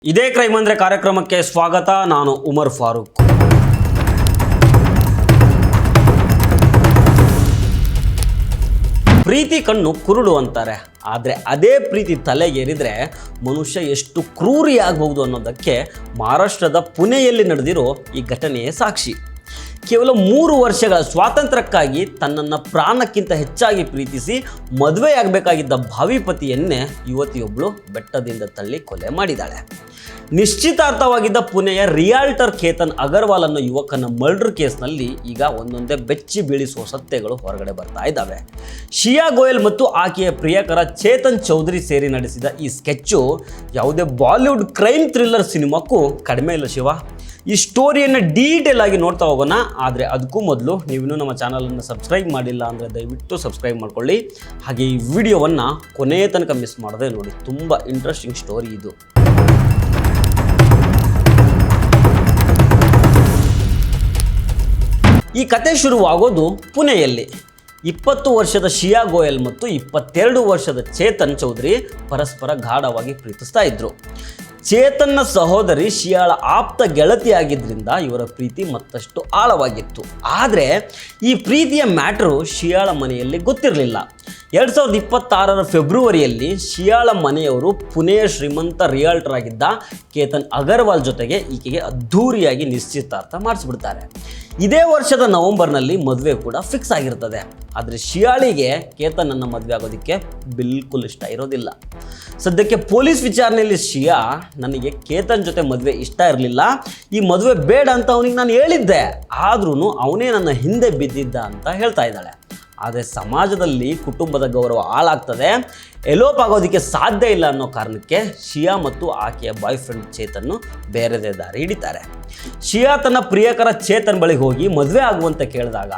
ಇದೇ ಕ್ರೈಮ್ ಅಂದ್ರೆ ಕಾರ್ಯಕ್ರಮಕ್ಕೆ ಸ್ವಾಗತ. ನಾನು ಉಮರ್ ಫಾರೂಕ್. ಪ್ರೀತಿ ಕಣ್ಣು ಕುರುಡು ಅಂತಾರೆ, ಆದರೆ ಅದೇ ಪ್ರೀತಿ ತಲೆಗೇರಿದ್ರೆ ಮನುಷ್ಯ ಎಷ್ಟು ಕ್ರೂರಿಯಾಗಬಹುದು ಅನ್ನೋದಕ್ಕೆ ಮಹಾರಾಷ್ಟ್ರದ ಪುಣೆಯಲ್ಲಿ ನಡೆದಿರೋ ಈ ಘಟನೆಯೇ ಸಾಕ್ಷಿ. ಕೇವಲ 3 ವರ್ಷಗಳ ಸ್ವಾತಂತ್ರ್ಯಕ್ಕಾಗಿ ತನ್ನನ್ನು ಪ್ರಾಣಕ್ಕಿಂತ ಹೆಚ್ಚಾಗಿ ಪ್ರೀತಿಸಿ ಮದುವೆಯಾಗಬೇಕಾಗಿದ್ದ ಭಾವಿ ಪತಿಯನ್ನೇ ಯುವತಿಯೊಬ್ಬಳು ಬೆಟ್ಟದಿಂದ ತಳ್ಳಿ ಕೊಲೆ ಮಾಡಿದ್ದಾಳೆ. ನಿಶ್ಚಿತಾರ್ಥವಾಗಿದ್ದ ಪುಣೆಯ ರಿಯಾಲ್ಟರ್ ಕೇತನ್ ಅಗರ್ವಾಲ್ ಅನ್ನೋ ಯುವಕನ ಮರ್ಡರ್ ಕೇಸ್ನಲ್ಲಿ ಈಗ ಒಂದೊಂದೇ ಬೆಚ್ಚಿ ಬೀಳಿಸುವ ಸತ್ಯಗಳು ಹೊರಗಡೆ ಬರ್ತಾ ಇದ್ದಾವೆ. ಶ್ರೇಯಾ ಗೋಯಲ್ ಮತ್ತು ಆಕೆಯ ಪ್ರಿಯಕರ ಚೇತನ್ ಚೌಧರಿ ಸೇರಿ ನಡೆಸಿದ ಈ ಸ್ಕೆಚ್ಚು ಯಾವುದೇ ಬಾಲಿವುಡ್ ಕ್ರೈಮ್ ಥ್ರಿಲ್ಲರ್ ಸಿನಿಮಾಕ್ಕೂ ಕಡಿಮೆ ಇಲ್ಲ ಶಿವ. ಈ ಸ್ಟೋರಿಯನ್ನು ಡೀಟೇಲ್ ಆಗಿ ನೋಡ್ತಾ ಹೋಗೋಣ. ಆದರೆ ಅದಕ್ಕೂ ಮೊದಲು ನೀವಿನ್ನೂ ನಮ್ಮ ಚಾನಲನ್ನು ಸಬ್ಸ್ಕ್ರೈಬ್ ಮಾಡಿಲ್ಲ ಅಂದರೆ ದಯವಿಟ್ಟು ಸಬ್ಸ್ಕ್ರೈಬ್ ಮಾಡ್ಕೊಳ್ಳಿ. ಹಾಗೆ ಈ ವಿಡಿಯೋವನ್ನು ಕೊನೆಯ ತನಕ ಮಿಸ್ ಮಾಡದೆ ನೋಡಿ, ತುಂಬ ಇಂಟ್ರೆಸ್ಟಿಂಗ್ ಸ್ಟೋರಿ ಇದು. ಈ ಕತೆ ಶುರುವಾಗೋದು ಪುಣೆಯಲ್ಲಿ. 20 ವರ್ಷದ ಶ್ರೇಯಾ ಗೋಯಲ್ ಮತ್ತು 22 ವರ್ಷದ ಚೇತನ್ ಚೌಧರಿ ಪರಸ್ಪರ ಗಾಢವಾಗಿ ಪ್ರೀತಿಸ್ತಾ ಇದ್ರು. ಚೇತನ್ನ ಸಹೋದರಿ ಶ್ರೇಯಾಳ ಆಪ್ತ ಗೆಳತಿಯಾಗಿದ್ದರಿಂದ ಇವರ ಪ್ರೀತಿ ಮತ್ತಷ್ಟು ಆಳವಾಗಿತ್ತು. ಆದರೆ ಈ ಪ್ರೀತಿಯ ಮ್ಯಾಟ್ರು ಶ್ರೇಯಾಳ ಮನೆಯಲ್ಲಿ ಗೊತ್ತಿರಲಿಲ್ಲ. 2026 ಫೆಬ್ರವರಿಯಲ್ಲಿ ಶ್ರೇಯಾಳ ಮನೆಯವರು ಪುಣೆಯ ಶ್ರೀಮಂತ ರಿಯಾಲ್ಟರ್ ಆಗಿದ್ದ ಕೇತನ್ ಅಗರ್ವಾಲ್ ಜೊತೆಗೆ ಈಕೆಗೆ ಅದ್ಧೂರಿಯಾಗಿ ನಿಶ್ಚಿತಾರ್ಥ ಮಾಡಿಸ್ಬಿಡ್ತಾರೆ. ಇದೇ ವರ್ಷದ ನವೆಂಬರ್ನಲ್ಲಿ ಮದುವೆ ಕೂಡ ಫಿಕ್ಸ್ ಆಗಿರ್ತದೆ. ಆದರೆ ಶ್ರೇಯಾಳಿಗೆ ಕೇತನನ್ನು ಮದುವೆ ಆಗೋದಕ್ಕೆ ಬಿಲ್ಕುಲ್ ಇಷ್ಟ ಇರೋದಿಲ್ಲ. ಸದ್ಯಕ್ಕೆ ಪೊಲೀಸ್ ವಿಚಾರಣೆಯಲ್ಲಿ ಶ್ರೇಯಾ, ನನಗೆ ಕೇತನ್ ಜೊತೆ ಮದುವೆ ಇಷ್ಟ ಇರಲಿಲ್ಲ, ಈ ಮದುವೆ ಬೇಡ ಅಂತ ಅವನಿಗೆ ನಾನು ಹೇಳಿದ್ದೆ, ಆದ್ರೂ ಅವನೇ ನನ್ನ ಹಿಂದೆ ಬಿದ್ದಿದ್ದ ಅಂತ ಹೇಳ್ತಾ ಇದ್ದಾಳೆ. ಆದರೆ ಸಮಾಜದಲ್ಲಿ ಕುಟುಂಬದ ಗೌರವ ಹಾಳಾಗ್ತದೆ, ಎಲೋಪ್ ಆಗೋದಕ್ಕೆ ಸಾಧ್ಯ ಇಲ್ಲ ಅನ್ನೋ ಕಾರಣಕ್ಕೆ ಶ್ರೇಯಾ ಮತ್ತು ಆಕೆಯ ಬಾಯ್ ಫ್ರೆಂಡ್ ಚೇತನ್ನು ಬೇರೆದೇ ದಾರಿ ಹಿಡಿತಾರೆ. ಶ್ರೇಯಾ ತನ್ನ ಪ್ರಿಯಕರ ಚೇತನ್ ಬಳಿಗೆ ಹೋಗಿ ಮದುವೆ ಆಗುವಂತ ಕೇಳಿದಾಗ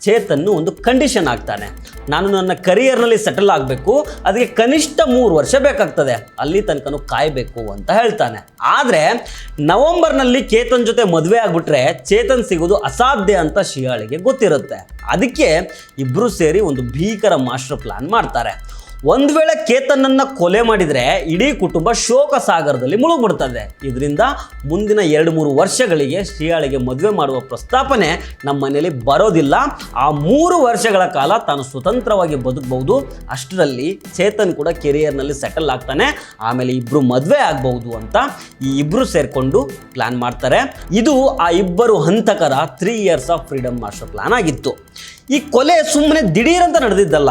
ಚೇತನ್ನು ಒಂದು ಕಂಡೀಷನ್ ಆಗ್ತಾನೆ. ನಾನು ನನ್ನ ಕರಿಯರ್ನಲ್ಲಿ ಸೆಟಲ್ ಆಗಬೇಕು, ಅದಕ್ಕೆ ಕನಿಷ್ಠ 3 ವರ್ಷ ಬೇಕಾಗ್ತದೆ, ಅಲ್ಲಿ ತನಕನೂ ಕಾಯಬೇಕು ಅಂತ ಹೇಳ್ತಾನೆ. ಆದರೆ ನವೆಂಬರ್ನಲ್ಲಿ ಕೇತನ್ ಜೊತೆ ಮದುವೆ ಆಗ್ಬಿಟ್ರೆ ಚೇತನ್ ಸಿಗೋದು ಅಸಾಧ್ಯ ಅಂತ ಶ್ರೇಯಾಳಿಗೆ ಗೊತ್ತಿರುತ್ತೆ. ಅದಕ್ಕೆ ಇಬ್ಬರು ಸೇರಿ ಒಂದು ಭೀಕರ ಮಾಸ್ಟರ್ ಪ್ಲಾನ್ ಮಾಡ್ತಾರೆ. ಒಂದು ವೇಳೆ ಕೇತನನ್ನು ಕೊಲೆ ಮಾಡಿದರೆ ಇಡೀ ಕುಟುಂಬ ಶೋಕ ಸಾಗರದಲ್ಲಿ ಮುಳುಗ್ಬಿಡ್ತದೆ. ಇದರಿಂದ ಮುಂದಿನ 2-3 ವರ್ಷಗಳಿಗೆ ಶ್ರೇಯಾಳಿಗೆ ಮದುವೆ ಮಾಡುವ ಪ್ರಸ್ತಾಪನೆ ನಮ್ಮ ಮನೆಯಲ್ಲಿ ಬರೋದಿಲ್ಲ. ಆ 3 ವರ್ಷಗಳ ಕಾಲ ತಾನು ಸ್ವತಂತ್ರವಾಗಿ ಬದುಕಬಹುದು. ಅಷ್ಟರಲ್ಲಿ ಚೇತನ್ ಕೂಡ ಕೆರಿಯರ್ನಲ್ಲಿ ಸೆಟಲ್ ಆಗ್ತಾನೆ, ಆಮೇಲೆ ಇಬ್ಬರು ಮದುವೆ ಆಗಬಹುದು ಅಂತ ಈ ಇಬ್ಬರು ಸೇರಿಕೊಂಡು ಪ್ಲಾನ್ ಮಾಡ್ತಾರೆ. ಇದು ಆ ಇಬ್ಬರು ಹಂತಕರ 3 years of freedom master plan ಆಗಿತ್ತು. ಈ ಕೊಲೆ ಸುಮ್ಮನೆ ದಿಢೀರಂತ ನಡೆದಿದ್ದಲ್ಲ.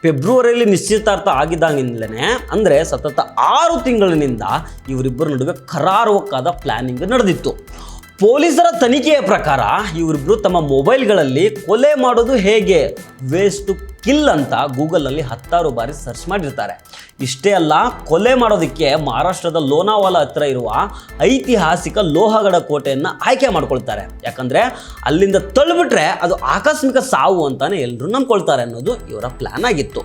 ಫೆಬ್ರವರಿಯಲ್ಲಿ ನಿಶ್ಚಿತಾರ್ಥ ಆಗಿದ್ದಾಗಿಂದಲೇ ಅಂದರೆ ಸತತ 6 ತಿಂಗಳಿನಿಂದ ಇವರಿಬ್ಬರ ನಡುವೆ ಕರಾರುವಕ್ಕಾದ ಪ್ಲಾನಿಂಗ್ ನಡೆದಿತ್ತು. ಪೊಲೀಸರ ತನಿಖೆಯ ಪ್ರಕಾರ ಇವರಿಬ್ಬರು ತಮ್ಮ ಮೊಬೈಲ್ಗಳಲ್ಲಿ ಕೊಲೆ ಮಾಡೋದು ಹೇಗೆ, ವೇಸ್ ಟು ಕಿಲ್ ಅಂತ ಗೂಗಲಲ್ಲಿ 10 ಬಾರಿ ಸರ್ಚ್ ಮಾಡಿರ್ತಾರೆ. ಇಷ್ಟೇ ಅಲ್ಲ, ಕೊಲೆ ಮಾಡೋದಕ್ಕೆ ಮಹಾರಾಷ್ಟ್ರದ ಲೋನಾವಾಲಾ ಹತ್ರ ಇರುವ ಐತಿಹಾಸಿಕ ಲೋಹಗಢ ಕೋಟೆಯನ್ನು ಆಯ್ಕೆ ಮಾಡ್ಕೊಳ್ತಾರೆ. ಯಾಕಂದರೆ ಅಲ್ಲಿಂದ ತಳ್ಳಿಬಿಟ್ರೆ ಅದು ಆಕಸ್ಮಿಕ ಸಾವು ಅಂತಾನೆ ಎಲ್ಲರೂ ನಂಬ್ಕೊಳ್ತಾರೆ ಅನ್ನೋದು ಇವರ ಪ್ಲ್ಯಾನ್ ಆಗಿತ್ತು.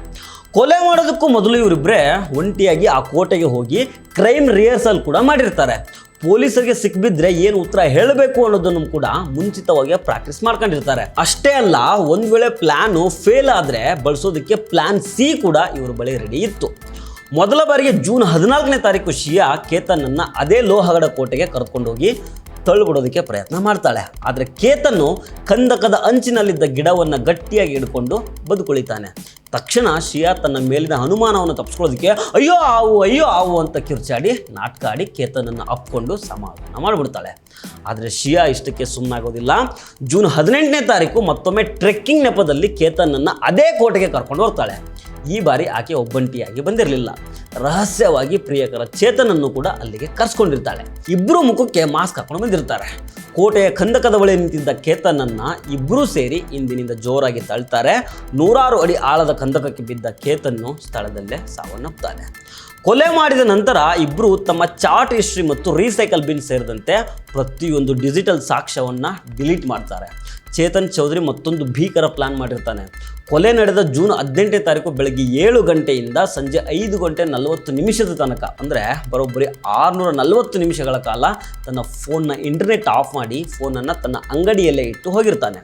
ಕೊಲೆ ಮಾಡೋದಕ್ಕೂ ಮೊದಲು ಇವರಿಬ್ಬರೇ ಒಂಟಿಯಾಗಿ ಆ ಕೋಟೆಗೆ ಹೋಗಿ ಕ್ರೈಮ್ ರಿಹರ್ಸಲ್ ಕೂಡ ಮಾಡಿರ್ತಾರೆ. ಪೊಲೀಸರಿಗೆ ಸಿಕ್ಬಿದ್ರೆ ಏನು ಉತ್ತರ ಹೇಳಬೇಕು ಅನ್ನೋದನ್ನು ಕೂಡ ಮುಂಚಿತವಾಗಿ ಪ್ರಾಕ್ಟೀಸ್ ಮಾಡ್ಕೊಂಡಿರ್ತಾರೆ. ಅಷ್ಟೇ ಅಲ್ಲ, ಒಂದು ವೇಳೆ ಪ್ಲ್ಯಾನು ಫೇಲ್ ಆದರೆ ಬಳಸೋದಕ್ಕೆ ಪ್ಲ್ಯಾನ್ ಸಿ ಕೂಡ ಇವ್ರ ಬಳಿ ರೆಡಿ ಇತ್ತು. ಮೊದಲ ಬಾರಿಗೆ ಜೂನ್ 14ನೇ ತಾರೀಕು ಶ್ರೇಯಾ ಕೇತನನ್ನು ಅದೇ ಲೋಹಗಢ ಕೋಟೆಗೆ ಕರೆದುಕೊಂಡೋಗಿ ತಳ್ಳಿಬಿಡೋದಕ್ಕೆ ಪ್ರಯತ್ನ ಮಾಡ್ತಾಳೆ. ಆದರೆ ಕೇತನ್ನು ಕಂದಕದ ಅಂಚಿನಲ್ಲಿದ್ದ ಗಿಡವನ್ನು ಗಟ್ಟಿಯಾಗಿ ಹಿಡ್ಕೊಂಡು ಬದುಕುಳಿತಾನೆ. ತಕ್ಷಣ ಶ್ರೇಯಾ ತನ್ನ ಮೇಲಿನ ಅನುಮಾನವನ್ನು ತಪ್ಪಿಸ್ಕೊಳ್ಳೋದಕ್ಕೆ ಅಯ್ಯೋ ಆವು ಅಂತ ಕಿರ್ಚಾಡಿ ನಾಟಕ ಆಡಿ ಕೇತನನ್ನು ಅಪ್ಕೊಂಡು ಸಮಾಧಾನ ಮಾಡಿಬಿಡ್ತಾಳೆ. ಆದರೆ ಶ್ರೇಯಾ ಇಷ್ಟಕ್ಕೆ ಸುಮ್ಮನಾಗೋದಿಲ್ಲ. ಜೂನ್ 18ನೇ ತಾರೀಕು ಮತ್ತೊಮ್ಮೆ ಟ್ರೆಕ್ಕಿಂಗ್ ನೆಪದಲ್ಲಿ ಕೇತನನ್ನು ಅದೇ ಕೋಟೆಗೆ ಕರ್ಕೊಂಡು ಹೋಗ್ತಾಳೆ. ಈ ಬಾರಿ ಆಕೆ ಒಬ್ಬಂಟಿಯಾಗಿ ಬಂದಿರಲಿಲ್ಲ. ರಹಸ್ಯವಾಗಿ ಪ್ರಿಯಕರ ಚೇತನನ್ನು ಕೂಡ ಅಲ್ಲಿಗೆ ಕರ್ಸ್ಕೊಂಡಿರ್ತಾಳೆ. ಇಬ್ಬರು ಮುಖಕ್ಕೆ ಮಾಸ್ಕ್ ಹಾಕೊಂಡು ಬಂದಿರ್ತಾರೆ. ಕೋಟೆಯ ಕಂದಕದ ಬಳಿ ನಿಂತಿದ್ದ ಕೇತನನ್ನು ಇಬ್ಬರೂ ಸೇರಿ ಇಂದಿನಿಂದ ಜೋರಾಗಿ ತಳ್ತಾರೆ. 100 ಅಡಿ ಆಳದ ಕಂದಕಕ್ಕೆ ಬಿದ್ದ ಕೇತನ್ನು ಸ್ಥಳದಲ್ಲೇ ಸಾವನ್ನಪ್ಪುತ್ತಾನೆ. ಕೊಲೆ ಮಾಡಿದ ನಂತರ ಇಬ್ಬರು ತಮ್ಮ ಚಾಟ್ ಹಿಸ್ಟ್ರಿ ಮತ್ತು ರೀಸೈಕಲ್ ಬಿನ್ ಸೇರಿದಂತೆ ಪ್ರತಿಯೊಂದು ಡಿಜಿಟಲ್ ಸಾಕ್ಷ್ಯವನ್ನು ಡಿಲೀಟ್ ಮಾಡ್ತಾರೆ. ಚೇತನ್ ಚೌಧರಿ ಮತ್ತೊಂದು ಭೀಕರ ಪ್ಲಾನ್ ಮಾಡಿರ್ತಾನೆ. ಕೊಲೆ ನಡೆದ ಜೂನ್ 18ನೇ ತಾರೀಕು ಬೆಳಗ್ಗೆ 7 ಗಂಟೆಯಿಂದ ಸಂಜೆ 5 ಗಂಟೆ 40 ನಿಮಿಷದ ತನಕ, ಅಂದರೆ ಬರೋಬ್ಬರಿ 640 ನಿಮಿಷಗಳ ಕಾಲ ತನ್ನ ಫೋನ್ನ ಇಂಟರ್ನೆಟ್ ಆಫ್ ಮಾಡಿ ಫೋನನ್ನು ತನ್ನ ಅಂಗಡಿಯಲ್ಲೇ ಇಟ್ಟು ಹೋಗಿರ್ತಾನೆ.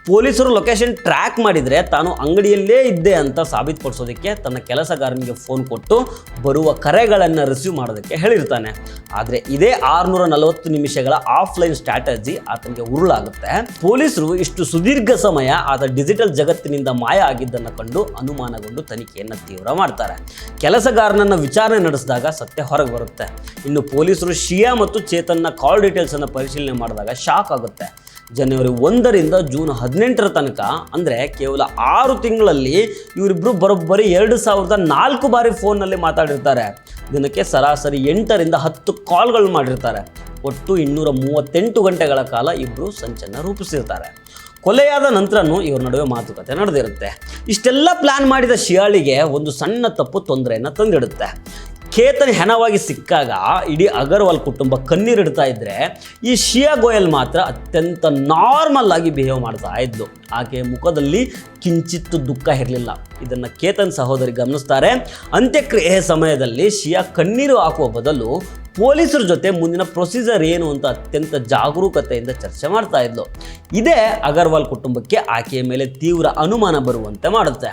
ಪೊಲೀಸರು ಲೊಕೇಶನ್ ಟ್ರ್ಯಾಕ್ ಮಾಡಿದರೆ ತಾನು ಅಂಗಡಿಯಲ್ಲೇ ಇದ್ದೆ ಅಂತ ಸಾಬೀತುಪಡಿಸೋದಕ್ಕೆ ತನ್ನ ಕೆಲಸಗಾರನಿಗೆ ಫೋನ್ ಕೊಟ್ಟು ಬರುವ ಕರೆಗಳನ್ನು ರಿಸೀವ್ ಮಾಡೋದಕ್ಕೆ ಹೇಳಿರ್ತಾನೆ. ಆದರೆ ಇದೇ 640 ನಿಮಿಷಗಳ ಆಫ್ಲೈನ್ ಸ್ಟ್ರಾಟಜಿ ಆತನಿಗೆ ಉರುಳಾಗುತ್ತೆ. ಪೊಲೀಸರು ಇಷ್ಟು ಸುದೀರ್ಘ ಸಮಯ ಆತ ಡಿಜಿಟಲ್ ಜಗತ್ತಿನಿಂದ ಮಾಯ ಆಗಿದ್ದನ್ನು ಕಂಡು ಅನುಮಾನಗೊಂಡು ತನಿಖೆಯನ್ನು ತೀವ್ರ ಮಾಡ್ತಾರೆ. ಕೆಲಸಗಾರನನ್ನು ವಿಚಾರಣೆ ನಡೆಸಿದಾಗ ಸತ್ಯ ಹೊರಗೆ ಬರುತ್ತೆ. ಇನ್ನು ಪೊಲೀಸರು ಶಿಯಾ ಮತ್ತು ಚೇತನ್ನ ಕಾಲ್ ಡೀಟೇಲ್ಸನ್ನು ಪರಿಶೀಲನೆ ಮಾಡಿದಾಗ ಶಾಕ್ ಆಗುತ್ತೆ. ಜನವರಿ 1ರಿಂದ ಜೂನ್ 18ರ ತನಕ ಅಂದರೆ ಕೇವಲ 6 ತಿಂಗಳಲ್ಲಿ ಇವರಿಬ್ಬರು ಬರೋಬ್ಬರಿ 2004 ಬಾರಿ ಫೋನ್ನಲ್ಲಿ ಮಾತಾಡಿರ್ತಾರೆ. ದಿನಕ್ಕೆ ಸರಾಸರಿ 8ರಿಂದ 10 ಕಾಲ್ಗಳು ಮಾಡಿರ್ತಾರೆ. ಒಟ್ಟು 238 ಗಂಟೆಗಳ ಕಾಲ ಇಬ್ಬರು ಸಂಚನ್ನು ರೂಪಿಸಿರ್ತಾರೆ. ಕೊಲೆಯಾದ ನಂತರನೂ ಇವ್ರ ನಡುವೆ ಮಾತುಕತೆ ನಡೆದಿರುತ್ತೆ. ಇಷ್ಟೆಲ್ಲ ಪ್ಲ್ಯಾನ್ ಮಾಡಿದ ಶಿಯಾಳಿಗೆ ಒಂದು ಸಣ್ಣ ತಪ್ಪು ತೊಂದರೆಯನ್ನು ತಂದಿಡುತ್ತೆ. ಕೇತನ್ ಹೆಣವಾಗಿ ಸಿಕ್ಕಾಗ ಇಡೀ ಅಗರ್ವಾಲ್ ಕುಟುಂಬ ಕಣ್ಣೀರಿಡ್ತಾ ಇದ್ದರೆ ಈ ಶಿಯಾ ಗೋಯಲ್ ಮಾತ್ರ ಅತ್ಯಂತ ನಾರ್ಮಲ್ ಆಗಿ ಬಿಹೇವ್ ಮಾಡ್ತಾ ಇದ್ಲು. ಆಕೆಯ ಮುಖದಲ್ಲಿ ಕಿಂಚಿತ್ತು ದುಃಖ ಇರಲಿಲ್ಲ. ಇದನ್ನು ಕೇತನ್ ಸಹೋದರಿ ಗಮನಿಸ್ತಾರೆ. ಅಂತ್ಯಕ್ರಿಯೆ ಸಮಯದಲ್ಲಿ ಶಿಯಾ ಕಣ್ಣೀರು ಹಾಕುವ ಬದಲು ಪೊಲೀಸರ ಜೊತೆ ಮುಂದಿನ ಪ್ರೊಸೀಜರ್ ಏನು ಅಂತ ಅತ್ಯಂತ ಜಾಗರೂಕತೆಯಿಂದ ಚರ್ಚೆ ಮಾಡ್ತಾ ಇದ್ಲು. ಇದೇ ಅಗರ್ವಾಲ್ ಕುಟುಂಬಕ್ಕೆ ಆಕೆಯ ಮೇಲೆ ತೀವ್ರ ಅನುಮಾನ ಬರುವಂತೆ ಮಾಡುತ್ತೆ.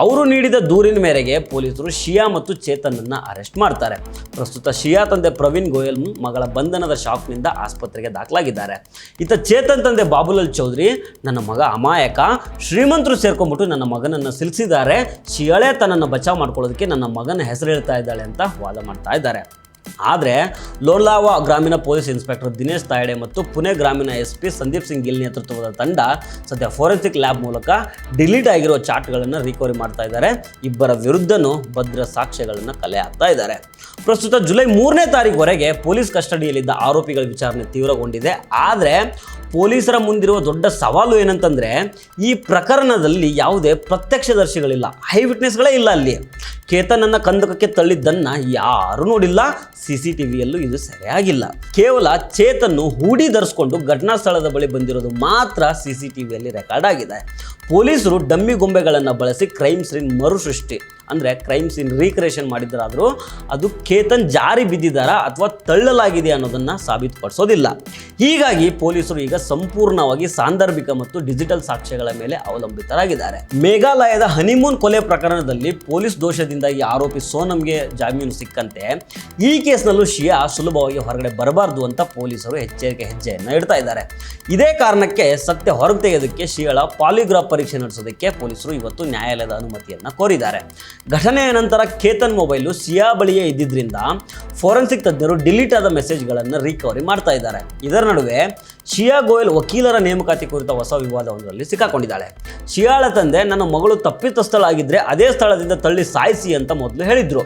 ಅವರು ನೀಡಿದ ದೂರಿನ ಮೇರೆಗೆ ಪೊಲೀಸರು ಶಿಯಾ ಮತ್ತು ಚೇತನನ್ನು ಅರೆಸ್ಟ್ ಮಾಡ್ತಾರೆ. ಪ್ರಸ್ತುತ ಶಿಯಾ ತಂದೆ ಪ್ರವೀಣ್ ಗೋಯಲ್ ಮಗಳ ಬಂಧನದ ಶಾಕ್ನಿಂದ ಆಸ್ಪತ್ರೆಗೆ ದಾಖಲಾಗಿದ್ದಾರೆ. ಇತ್ತ ಚೇತನ್ ತಂದೆ ಬಾಬುಲಾಲ್ ಚೌಧರಿ, ನನ್ನ ಮಗ ಅಮಾಯಕ, ಶ್ರೀಮಂತರು ಸೇರ್ಕೊಂಡ್ಬಿಟ್ಟು ನನ್ನ ಮಗನನ್ನು ಸಿಲಿಸಿದ್ದಾರೆ, ಶಿಯಾಳೇ ತನ್ನನ್ನು ಬಚಾವ್ ಮಾಡ್ಕೊಳ್ಳೋದಕ್ಕೆ ನನ್ನ ಮಗನ ಹೆಸರು ಹೇಳ್ತಾ ಇದ್ದಾಳೆ ಅಂತ ವಾದ ಮಾಡ್ತಾ ಇದ್ದಾರೆ. ಆದರೆ ಲೋಲಾವಾ ಗ್ರಾಮೀಣ ಪೊಲೀಸ್ ಇನ್ಸ್ಪೆಕ್ಟರ್ ದಿನೇಶ್ ತಾಯ್ಡೆ ಮತ್ತು ಪುಣೆ ಗ್ರಾಮೀಣ SP ಸಂದೀಪ್ ಸಿಂಗ್ ಗಿಲ್ ನೇತೃತ್ವದ ತಂಡ ಸದ್ಯ ಫೋರೆನ್ಸಿಕ್ ಲ್ಯಾಬ್ ಮೂಲಕ ಡಿಲೀಟ್ ಆಗಿರೋ ಚಾಟ್ಗಳನ್ನು ರಿಕವರಿ ಮಾಡ್ತಾ ಇದ್ದಾರೆ. ಇಬ್ಬರ ವಿರುದ್ಧನೂ ಭದ್ರ ಸಾಕ್ಷ್ಯಗಳನ್ನು ಕಲೆ ಹಾಕ್ತಾ ಇದ್ದಾರೆ. ಪ್ರಸ್ತುತ ಜುಲೈ 3ನೇ ತಾರೀಕುವರೆಗೆ ಪೊಲೀಸ್ ಕಸ್ಟಡಿಯಲ್ಲಿದ್ದ ಆರೋಪಿಗಳ ವಿಚಾರಣೆ ತೀವ್ರಗೊಂಡಿದೆ. ಆದರೆ ಪೊಲೀಸರ ಮುಂದಿರುವ ದೊಡ್ಡ ಸವಾಲು ಏನಂತಂದರೆ ಈ ಪ್ರಕರಣದಲ್ಲಿ ಯಾವುದೇ ಪ್ರತ್ಯಕ್ಷದರ್ಶಿಗಳಿಲ್ಲ, ಐ ವಿಟ್ನೆಸ್ಗಳೇ ಇಲ್ಲ. ಅಲ್ಲಿ ಕೇತನನ್ನು ಕಂದಕಕ್ಕೆ ತಳ್ಳಿದ್ದನ್ನು ಯಾರೂ ನೋಡಿಲ್ಲ. CCTVಯಲ್ಲೂ ಇದು ಸರಿಯಾಗಿಲ್ಲ. ಕೇವಲ ಚೇತನ್ನು ಹೂಡಿ ಧರಿಸ್ಕೊಂಡು ಘಟನಾ ಸ್ಥಳದ ಬಳಿ ಬಂದಿರೋದು ಮಾತ್ರ CCTVಯಲ್ಲಿ ರೆಕಾರ್ಡ್ ಆಗಿದೆ. ಪೊಲೀಸರು ಡಮ್ಮಿ ಗೊಂಬೆಗಳನ್ನು ಬಳಸಿ ಕ್ರೈಮ್ ಸೀನ್ ಮರುಸೃಷ್ಟಿ ಅಂದರೆ ಕ್ರೈಮ್ ಸೀನ್ ರೀಕ್ರಿಯೇಷನ್ ಮಾಡಿದ್ದರಾದರೂ ಅದು ಕೇತನ್ ಜಾರಿ ಬಿದ್ದಿದ್ದಾರಾ ಅಥವಾ ತಳ್ಳಲಾಗಿದೆ ಅನ್ನೋದನ್ನು ಸಾಬೀತುಪಡಿಸೋದಿಲ್ಲ. ಹೀಗಾಗಿ ಪೊಲೀಸರು ಈಗ ಸಂಪೂರ್ಣವಾಗಿ ಸಾಂದರ್ಭಿಕ ಮತ್ತು ಡಿಜಿಟಲ್ ಸಾಕ್ಷ್ಯಗಳ ಮೇಲೆ ಅವಲಂಬಿತರಾಗಿದ್ದಾರೆ. ಮೇಘಾಲಯದ ಹನಿಮೂನ್ ಕೊಲೆ ಪ್ರಕರಣದಲ್ಲಿ ಪೊಲೀಸ್ ದೋಷದಿಂದ ಈ ಆರೋಪಿ ಸೋನಂಗೆ ಜಾಮೀನು ಸಿಕ್ಕಂತೆ ಈ ಕೇಸ್ನಲ್ಲೂ ಶಿಯಾ ಸುಲಭವಾಗಿ ಹೊರಗಡೆ ಬರಬಾರ್ದು ಅಂತ ಪೊಲೀಸರು ಎಚ್ಚರಿಕೆ ಹೆಜ್ಜೆಯನ್ನು ಇಡ್ತಾ ಇದ್ದಾರೆ. ಇದೇ ಕಾರಣಕ್ಕೆ ಸತ್ಯ ಹೊರಗೆ ತೆಗೆಯೋದಕ್ಕೆ ಶಿಯಾಳ ಪಾಲಿಗ್ರಾಫ್ ಪರೀಕ್ಷೆ ನಡೆಸೋದಕ್ಕೆ ಪೊಲೀಸರು ಇವತ್ತು ನ್ಯಾಯಾಲಯದ ಅನುಮತಿಯನ್ನು ಕೋರಿದ್ದಾರೆ. ಘಟನೆಯ ನಂತರ ಕೇತನ್ ಮೊಬೈಲು ಶಿಯಾ ಬಳಿಯೇ ಇದ್ದಿದ್ದರಿಂದ ಫೋರೆನ್ಸಿಕ್ ತಜ್ಞರು ಡಿಲೀಟ್ ಆದ ಮೆಸೇಜ್ಗಳನ್ನು ರಿಕವರಿ ಮಾಡ್ತಾ ಇದ್ದಾರೆ. ಇದರ ನಡುವೆ ಶಿಯಾ ಗೋಯಲ್ ವಕೀಲರ ನೇಮಕಾತಿ ಕುರಿತ ಹೊಸ ವಿವಾದವೊಂದರಲ್ಲಿ ಸಿಕ್ಕಾಕೊಂಡಿದ್ದಾಳೆ. ಶಿಯಾಳ ತಂದೆ ನನ್ನ ಮಗಳು ತಪ್ಪಿತಸ್ಥಳಾಗಿದ್ದರೆ ಅದೇ ಸ್ಥಳದಿಂದ ತಳ್ಳಿ ಸಾಯಿಸಿ ಅಂತ ಮೊದಲು ಹೇಳಿದ್ರು.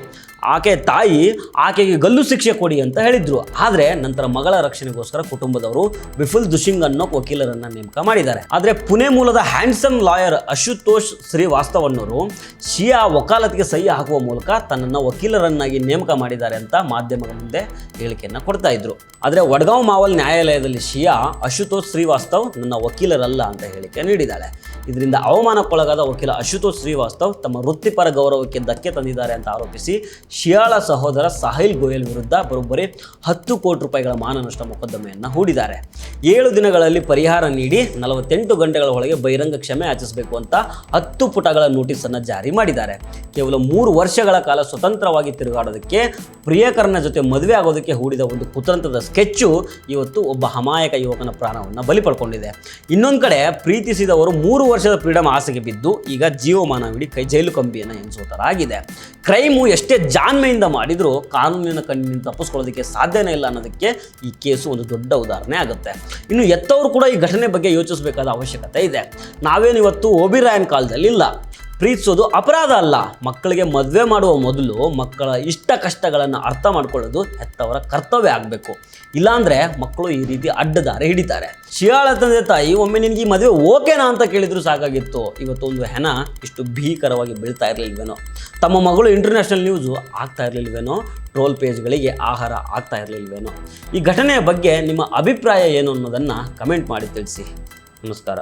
ಆಕೆ ತಾಯಿ ಆಕೆಗೆ ಗಲ್ಲು ಶಿಕ್ಷೆ ಕೊಡಿ ಅಂತ ಹೇಳಿದ್ರು. ಆದರೆ ನಂತರ ಮಗಳ ರಕ್ಷಣೆಗೋಸ್ಕರ ಕುಟುಂಬದವರು ವಿಫುಲ್ ದುಶಿಂಗ್ ಅನ್ನೋ ವಕೀಲರನ್ನು ನೇಮಕ ಮಾಡಿದ್ದಾರೆ. ಆದರೆ ಪುಣೆ ಮೂಲದ ಹ್ಯಾಂಡ್ಸಮ್ ಲಾಯರ್ ಅಶುತೋಷ್ ಶ್ರೀವಾಸ್ತವನ್ನವರು ಶಿಯಾ ವಕಾಲತಿಗೆ ಸಹಿ ಹಾಕುವ ಮೂಲಕ ತನ್ನನ್ನು ವಕೀಲರನ್ನಾಗಿ ನೇಮಕ ಮಾಡಿದ್ದಾರೆ ಅಂತ ಮಾಧ್ಯಮಗಳ ಮುಂದೆ ಹೇಳಿಕೆಯನ್ನು ಕೊಡ್ತಾ ಇದ್ರು. ಆದರೆ ವಡ್ಗಾಂವ್ ಮಾವಲ್ ನ್ಯಾಯಾಲಯದಲ್ಲಿ ಶಿಯಾ ಅಶುತೋಷ್ ಶ್ರೀವಾಸ್ತವ್ ನನ್ನ ವಕೀಲರಲ್ಲ ಅಂತ ಹೇಳಿಕೆ ನೀಡಿದ್ದಾಳೆ. ಇದರಿಂದ ಅವಮಾನಕ್ಕೊಳಗಾದ ವಕೀಲ ಅಶುತೋಷ್ ಶ್ರೀವಾಸ್ತವ್ ತಮ್ಮ ವೃತ್ತಿಪರ ಗೌರವಕ್ಕೆ ಧಕ್ಕೆ ತಂದಿದ್ದಾರೆ ಅಂತ ಆರೋಪಿಸಿ ಶಿಯಾಳ ಸಹೋದರ ಸಾಹಿಲ್ ಗೋಯಲ್ ವಿರುದ್ಧ ಬರೋಬ್ಬರಿ 10 ಕೋಟಿ ರೂಪಾಯಿಗಳ ಮಾನನಷ್ಟ ಮೊಕದ್ದಮೆಯನ್ನು ಹೂಡಿದ್ದಾರೆ. 7 ದಿನಗಳಲ್ಲಿ ಪರಿಹಾರ ನೀಡಿ 48 ಗಂಟೆಗಳ ಒಳಗೆ ಬಹಿರಂಗ ಕ್ಷಮೆ ಯಾಚಿಸಬೇಕು ಅಂತ 10 ಪುಟಗಳ ನೋಟಿಸನ್ನು ಜಾರಿ ಮಾಡಿದ್ದಾರೆ. ಕೇವಲ 3 ವರ್ಷಗಳ ಕಾಲ ಸ್ವತಂತ್ರವಾಗಿ ತಿರುಗಾಡೋದಕ್ಕೆ, ಪ್ರಿಯಕರನ ಜೊತೆ ಮದುವೆ ಆಗೋದಕ್ಕೆ ಹೂಡಿದ ಒಂದು ಕುತಂತ್ರದ ಸ್ಕೆಚ್ಚು ಇವತ್ತು ಒಬ್ಬ ಅಮಾಯಕ ಯುವಕನ ಪ್ರಾಣವನ್ನು ಬಲಿ ಪಡ್ಕೊಂಡಿದೆ. ಇನ್ನೊಂದು ಕಡೆ ಪ್ರೀತಿಸಿದವರು 3 ವರ್ಷದ ಫ್ರೀಡಮ್ ಆಸೆಗೆ ಬಿದ್ದು ಈಗ ಜೀವಮಾನವಿಡೀ ಜೈಲು ಕಂಬಿಯನ್ನು ಎನಿಸೋ ಥರ ಆಗಿದೆ. ಕ್ರೈಮು ಎಷ್ಟೇ ಜಾಣ್ಮೆಯಿಂದ ಮಾಡಿದರೂ ಕಾನೂನಿನ ಕಣ್ಣಿನಿಂದ ತಪ್ಪಿಸ್ಕೊಳ್ಳೋದಕ್ಕೆ ಸಾಧ್ಯನೇ ಇಲ್ಲ ಅನ್ನೋದಕ್ಕೆ ಈ ಕೇಸು ಒಂದು ದೊಡ್ಡ ಉದಾಹರಣೆ ಆಗುತ್ತೆ. ಇನ್ನು ಎತ್ತವರು ಕೂಡ ಈ ಘಟನೆ ಬಗ್ಗೆ ಯೋಚಿಸಬೇಕಾದ ಅವಶ್ಯಕತೆ ಇದೆ. ನಾವೇನು ಇವತ್ತು ಓಬಿರಾಯನ್ ಕಾಲದಲ್ಲಿ ಇಲ್ಲ. ಪ್ರೀತಿಸೋದು ಅಪರಾಧ ಅಲ್ಲ. ಮಕ್ಕಳಿಗೆ ಮದುವೆ ಮಾಡುವ ಮೊದಲು ಮಕ್ಕಳ ಇಷ್ಟ ಕಷ್ಟಗಳನ್ನು ಅರ್ಥ ಮಾಡ್ಕೊಳ್ಳೋದು ಹೆತ್ತವರ ಕರ್ತವ್ಯ ಆಗಬೇಕು. ಇಲ್ಲಾಂದರೆ ಮಕ್ಕಳು ಈ ರೀತಿ ಅಡ್ಡದಾರಿ ಹಿಡಿತಾರೆ. ಶಿಯಾಳ ತಂದೆ ತಾಯಿ ಒಮ್ಮೆ ನಿನಗೆ ಈ ಮದುವೆ ಓಕೆನಾ ಅಂತ ಕೇಳಿದ್ರು ಸಾಕಾಗಿತ್ತು. ಇವತ್ತು ಒಂದು ಹೆಣ ಇಷ್ಟು ಭೀಕರವಾಗಿ ಬೀಳ್ತಾ ಇರಲಿಲ್ವೇನೋ, ತಮ್ಮ ಮಗಳು ಇಂಟರ್ನ್ಯಾಷನಲ್ ನ್ಯೂಸು ಆಗ್ತಾ ಇರಲಿಲ್ವೇನೋ, ಟ್ರೋಲ್ ಪೇಜ್ಗಳಿಗೆ ಆಹಾರ ಆಗ್ತಾ ಇರಲಿಲ್ವೇನೋ. ಈ ಘಟನೆಯ ಬಗ್ಗೆ ನಿಮ್ಮ ಅಭಿಪ್ರಾಯ ಏನು ಅನ್ನೋದನ್ನು ಕಮೆಂಟ್ ಮಾಡಿ ತಿಳಿಸಿ. ನಮಸ್ಕಾರ.